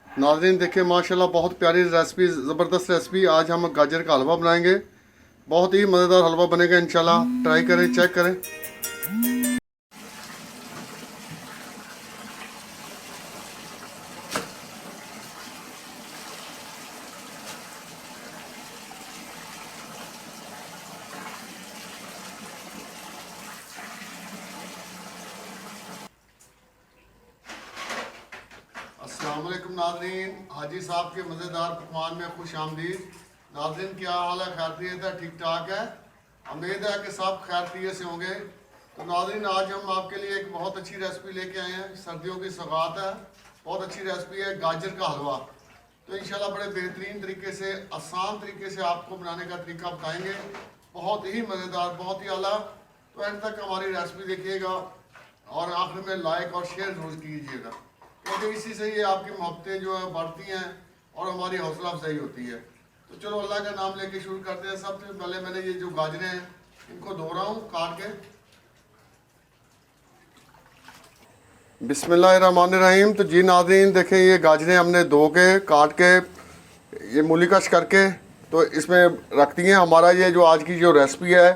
नाज़रीन देखिए माशाल्लाह बहुत प्यारी रेसिपी, ज़बरदस्त रेसिपी। आज हम गाजर का हलवा बनाएंगे। बहुत ही मज़ेदार हलवा बनेगा इंशाल्लाह। ट्राई करें, चेक करें। अस्सलाम वालेकुम नाज़रीन, हाजी साहब के मज़ेदार पकवान में खुश आमदीद। नाज़रीन क्या हाल है? खैरियत है? ठीक ठाक है? उम्मीद है कि सब खैरियत से होंगे। तो नाज़रीन आज हम आपके लिए एक बहुत अच्छी रेसिपी लेके आए हैं। सर्दियों की सौगात है, बहुत अच्छी रेसिपी है गाजर का हलवा। तो इंशाल्लाह बड़े बेहतरीन तरीके से, आसान तरीके से आपको बनाने का तरीका बताएंगे। बहुत ही मज़ेदार, बहुत ही आला। तो एंड तक हमारी रेसिपी देखिएगा और आखिर में लाइक और शेयर जरूर कीजिएगा, क्योंकि इसी से ये आपकी मोहब्बतें जो है बढ़ती हैं और हमारी हौसला अफजाई होती है। तो चलो अल्लाह का नाम लेके शुरू करते हैं। सबसे पहले मैंने ये जो गाजरें हैं इनको धो रहा हूँ काट के। बिस्मिल्लाहिर्रहमानिर्रहीम। तो जी नाज़रीन देखें, ये गाजरें हमने धो के काट के ये मूलीकश करके तो इसमें रख दी हैं। हमारा ये जो आज की जो रेसिपी है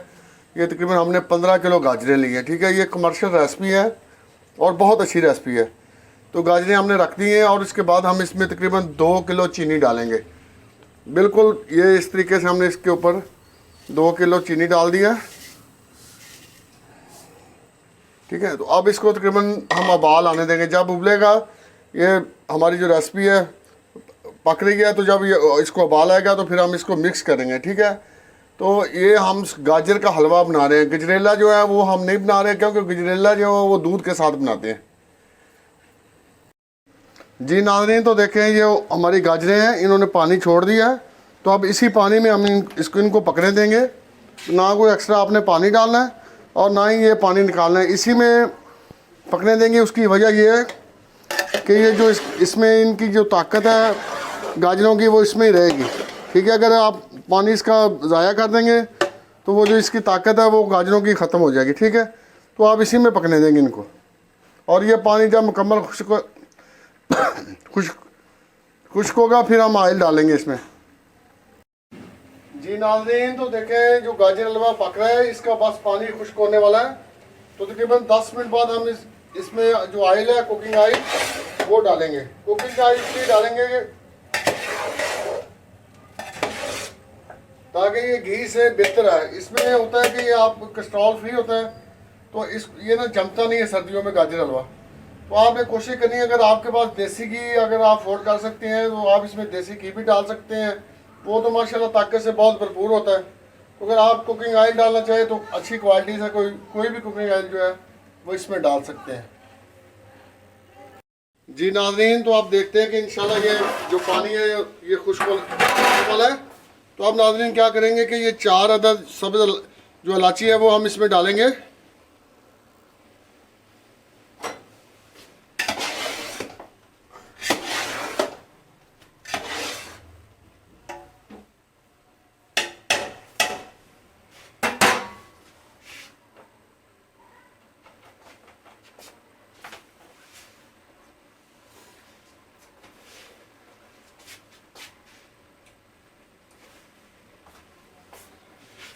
ये तकरीबन हमने 15 किलो गाजरें ली हैं। ठीक है, ये कमर्शियल रेसिपी है और बहुत अच्छी रेसिपी है। तो गाजरें हमने रख दी हैं और इसके बाद हम इसमें तकरीबन 2 किलो चीनी डालेंगे। बिल्कुल ये इस तरीके से हमने इसके ऊपर 2 किलो चीनी डाल दिया। ठीक है, तो अब इसको तकरीबन हम उबाल आने देंगे। जब उबलेगा, ये हमारी जो रेसिपी है पक रही है, तो जब ये इसको उबाल आएगा तो फिर हम इसको मिक्स करेंगे। ठीक है, तो ये हम गाजर का हलवा बना रहे हैं। गजरेला जो है वो हम नहीं बना रहे, क्योंकि गजरेला जो है वो दूध के साथ बनाते हैं। जी नाज़रीन तो देखें, ये हमारी गाजरें हैं, इन्होंने पानी छोड़ दिया है। तो अब इसी पानी में हम इनको पकने देंगे। ना कोई एक्स्ट्रा आपने पानी डालना है और ना ही ये पानी निकालना है, इसी में पकने देंगे। उसकी वजह ये है कि ये जो इसमें इनकी जो ताकत है गाजरों की वो इसमें ही रहेगी। ठीक है, अगर आप पानी इसका ज़ाया कर देंगे तो वो जो इसकी ताकत है वो गाजरों की ख़त्म हो जाएगी। ठीक है, तो आप इसी में पकने देंगे इनको। और ये पानी जब मुकम्मल खुश्क होगा फिर हम ऑयल डालेंगे इसमें। जी नाज़रीन तो देखें, जो गाजर हलवा पक रहा है इसका बस पानी खुश्क होने वाला है। तो तकरीबन 10 मिनट बाद हम इसमें जो ऑयल है, कुकिंग ऑयल, वो डालेंगे। कुकिंग ऑयल इसलिए डालेंगे ताकि ये घी से बेहतर है। इसमें होता है कि ये आप कोलेस्ट्रॉल फ्री होता है, तो ये ना जमता नहीं है सर्दियों में गाजर हलवा। तो आपने कोशिश करनी है, अगर आपके पास देसी घी अगर आप अफोर्ड कर सकते हैं तो आप इसमें देसी घी भी डाल सकते हैं। वो तो माशाल्लाह ताकत से बहुत भरपूर होता है। तो अगर आप कुकिंग ऑयल डालना चाहें तो अच्छी क्वालिटी से कोई भी कुकिंग ऑयल जो है वो इसमें डाल सकते हैं। जी नाज़रीन तो आप देखते हैं कि इंशाल्लाह ये जो पानी है ये खुश्क होने वाला है। तो अब नाज़रीन क्या करेंगे कि ये 4 अदद सब्ज़ जो इलायची है वो हम इसमें डालेंगे।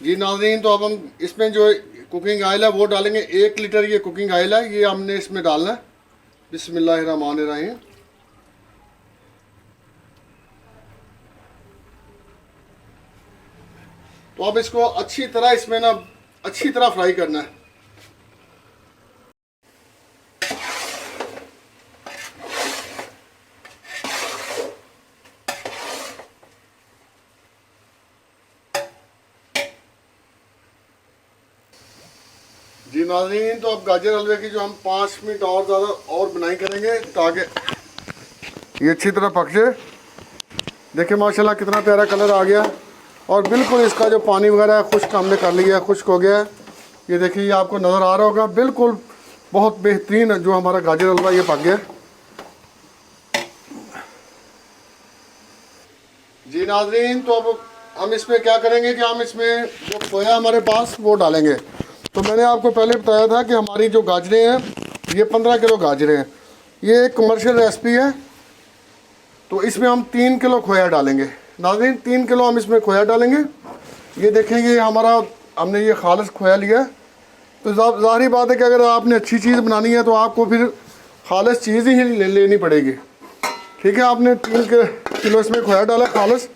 जी नाज़रीन तो अब हम इसमें जो कुकिंग ऑयल है वो डालेंगे। 1 लीटर ये कुकिंग ऑयल है, ये हमने इसमें डालना है। बिस्मिल्लाहिर्रहमानिर्रहीम। तो अब इसको अच्छी तरह इसमें ना अच्छी तरह फ्राई करना है। जी नाज़रीन तो अब गाजर हलवे की जो हम 5 मिनट और ज़्यादा और बनाई करेंगे ताकि ये अच्छी तरह पक जाए। देखिए माशाल्लाह कितना प्यारा कलर आ गया और बिल्कुल इसका जो पानी वगैरह है खुश्क हमने कर लिया है, खुश्क हो गया है। ये देखिए, ये आपको नज़र आ रहा होगा, बिल्कुल बहुत बेहतरीन जो हमारा गाजर हलवा ये पक गया। जी नाज़रीन तो अब हम इसमें क्या करेंगे कि हम इसमें जो खोया हमारे पास वो डालेंगे। तो मैंने आपको पहले बताया था कि हमारी जो गाजरें हैं ये 15 किलो गाजरें हैं। ये एक कमर्शियल रेसिपी है तो इसमें हम 3 किलो खोया डालेंगे नाज़रीन। 3 किलो हम इसमें खोया डालेंगे। ये देखेंगे हमारा हमने ये खालिस खोया लिया है। तो ज़ाहिर बात है कि अगर आपने अच्छी चीज़ बनानी है तो आपको फिर खालिस चीज़ ही लेनी पड़ेगी। ठीक है, आपने 3 किलो इसमें खोया डाला खालिस।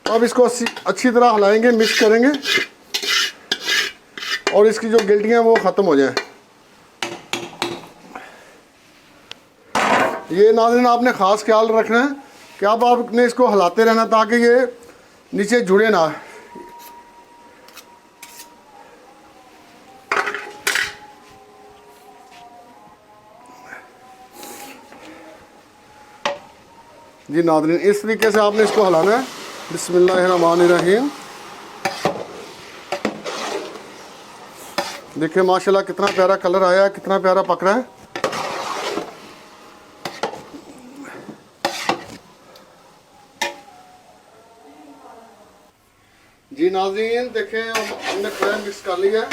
अब इसको अच्छी तरह हिलाएंगे, मिक्स करेंगे और इसकी जो गिल्टियाँ वो ख़त्म हो जाएं। ये नाज़रीन आपने ख़ास ख्याल रखना है कि अब आपने इसको हिलाते रहना ताकि ये नीचे जुड़े ना। जी नाज़रीन, इस तरीके से आपने इसको हिलाना है। बिस्मिल्लाहिर्रहमानिर्रहीम। देखिए माशाल्लाह कितना प्यारा कलर आया है, कितना प्यारा पक रहा है। जी नाज़रीन देखें हमने खोया मिक्स कर लिया है।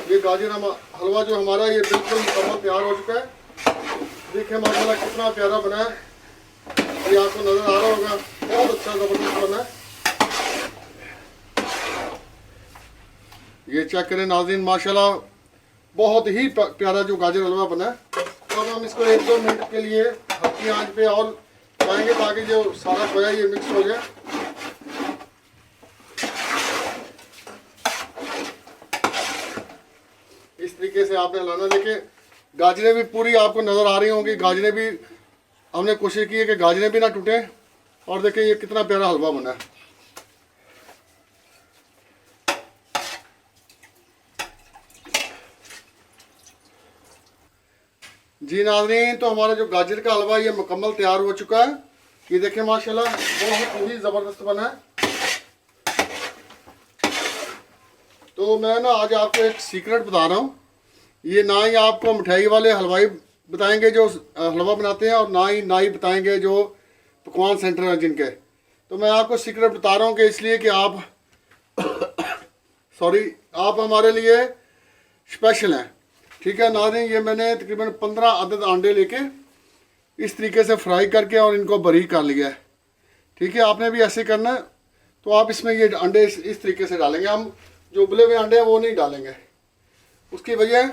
ये गाजर हलवा जो हमारा ये बिल्कुल मुकम्मल तैयार हो चुका है। देखिए माशाल्लाह कितना प्यारा बना है। ये आपको नज़र आ रहा होगा, बहुत अच्छा ज़बरदस्त बना है। ये चेक करें नाज़रीन, माशाल्लाह बहुत ही प्यारा जो गाजर हलवा बना है। तो अब हम इसको 1-2 मिनट के लिए हल्की आंच पे और पकाएंगे ताकि जो सारा खोया ये मिक्स हो जाए। इस तरीके से आपने हिलाना। देखिए गाजरें भी पूरी आपको नज़र आ रही होंगी। गाजरें भी हमने कोशिश की है कि गाजरें भी ना टूटें। और देखिए ये कितना प्यारा हलवा बना है। जी नाज़रीन, तो हमारा जो गाजर का हलवा ये मुकम्मल तैयार हो चुका है। ये देखिए माशाल्लाह बहुत ही ज़बरदस्त बना है। तो मैं ना आज आपको एक सीक्रेट बता रहा हूँ। ये ना ही आपको मिठाई वाले हलवाई बताएंगे जो हलवा बनाते हैं और ना ही बताएंगे जो पकवान सेंटर हैं जिनके। तो मैं आपको सीक्रेट बता रहा हूँ कि इसलिए कि आप आप हमारे लिए स्पेशल हैं। ठीक है नाज़रीन, ये मैंने तकरीबन 15 अदद अंडे लेके इस तरीके से फ्राई करके और इनको बारीक कर लिया है। ठीक है, आपने भी ऐसे करना है। तो आप इसमें ये अंडे इस तरीके से डालेंगे। हम जो उबले हुए अंडे हैं वो नहीं डालेंगे। उसकी वजह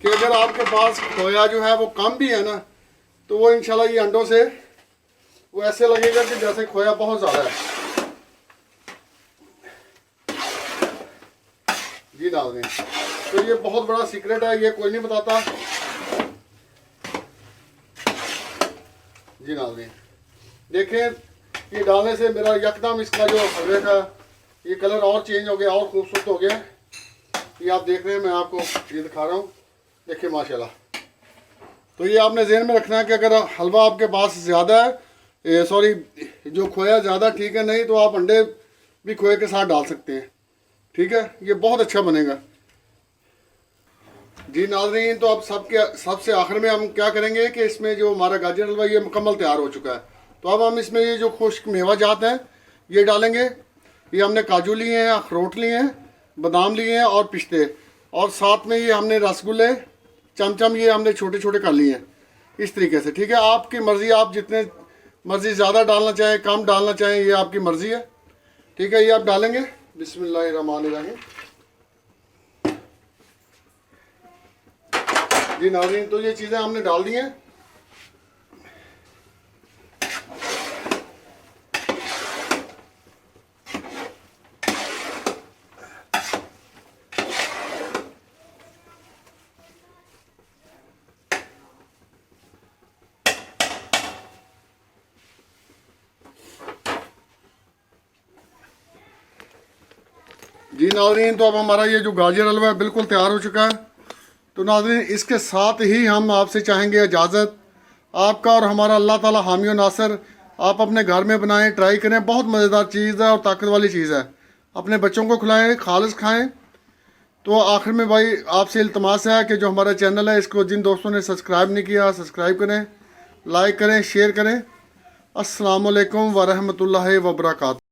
कि अगर आपके पास खोया जो है वो कम भी है ना, तो वो इंशाल्लाह ये अंडों से वो ऐसे लगेगा कि जैसे खोया बहुत ज़्यादा है। जी नाज़रीन, तो ये बहुत बड़ा सीक्रेट है, ये कोई नहीं बताता। जी नाज़रीन देखें, ये डालने से मेरा यकदम इसका जो हलवे का ये कलर और चेंज हो गया और खूबसूरत हो गया। ये आप देख रहे हैं, मैं आपको ये दिखा रहा हूँ। देखिए माशाल्लाह। तो ये आपने ज़हन में रखना है कि अगर हलवा आपके पास ज़्यादा है, जो खोया ज़्यादा ठीक है, नहीं तो आप अंडे भी खोए के साथ डाल सकते हैं। ठीक है, ये बहुत अच्छा बनेगा। जी नाज़रीन, तो अब सबसे आखिर में हम क्या करेंगे कि इसमें जो हमारा गाजर हलवा ये मुकम्मल तैयार हो चुका है। तो अब हम इसमें ये जो खुश्क मेवा जात हैं ये डालेंगे। ये हमने काजू लिए हैं, अखरोट लिए हैं, बादाम लिए हैं और पिस्ते, और साथ में ये हमने रसगुल्ले चमचम ये हमने छोटे छोटे कर लिए हैं इस तरीके से। ठीक है, आपकी मर्ज़ी, आप जितने मर्ज़ी ज़्यादा डालना चाहें कम डालना चाहें ये आपकी मर्ज़ी है। ठीक है, ये आप डालेंगे। बिस्मिल्लाहिर्रहमानिर्रहीम। जी नाज़रीन, तो ये चीज़ें हमने डाल दी हैं। जी नाज़रीन, तो अब हमारा ये जो गाजर हलवा है बिल्कुल तैयार हो चुका है। तो नाज़रीन इसके साथ ही हम आपसे चाहेंगे इजाज़त। आपका और हमारा अल्लाह ताला हामी और नासर। आप अपने घर में बनाएं, ट्राई करें, बहुत मज़ेदार चीज़ है और ताकत वाली चीज़ है। अपने बच्चों को खिलाएं, खालिस खाएं। तो आखिर में भाई आपसे इल्तमास है कि जो हमारा चैनल है इसको जिन दोस्तों ने सब्सक्राइब नहीं किया सब्सक्राइब करें, लाइक करें, शेयर करें। अस्सलामु अलैकुम वरहमतुल्लाहि वबरकातुहू।